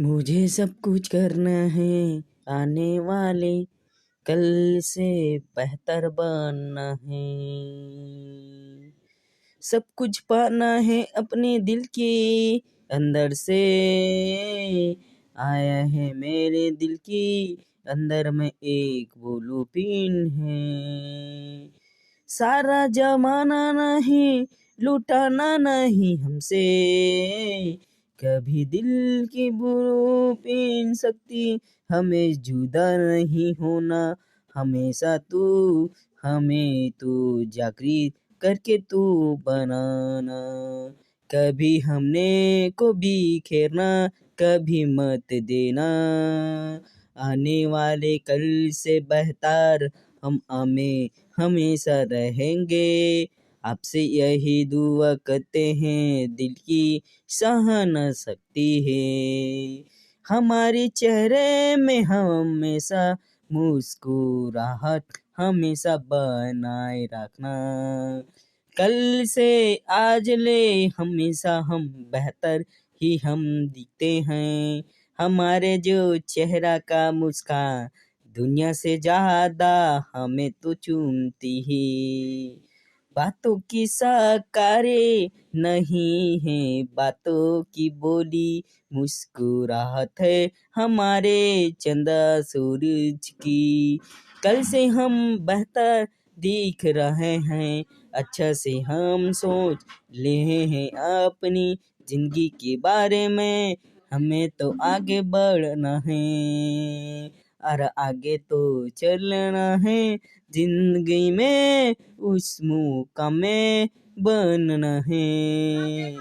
मुझे सब कुछ करना है, आने वाले कल से बेहतर बनना है। सब कुछ पाना है अपने दिल के अंदर से, आया है मेरे दिल की अंदर में एक ब्लू पिन है। सारा जमाना नहीं, लुटाना नहीं हमसे, कभी दिल की ब्लू पिन सकती हमें जुदा नहीं होना। हमेशा तू हमें तू जागृत करके तू बनाना। कभी हमने को बिखेरना, कभी मत देना। आने वाले कल से बेहतर हम हमेशा रहेंगे। आपसे यही दुआ करते हैं, दिल की सहना सकती है। हमारे चेहरे में हमेशा मुस्कुराहट हमेशा बनाए रखना। कल से आज ले हमेशा हम बेहतर ही हम दिखते हैं। हमारे जो चेहरा का मुस्कान दुनिया से ज्यादा हमें तो चूमती है। बातों की साकारे नहीं है, बातों की बोली मुस्कुराहट है हमारे चंदा सूरज की। कल से हम बेहतर दिख रहे हैं, अच्छा से हम सोच ले हैं अपनी जिंदगी के बारे में। हमें तो आगे बढ़ना है और आगे तो चलना है। जिंदगी में उस मुकाम में बनना है।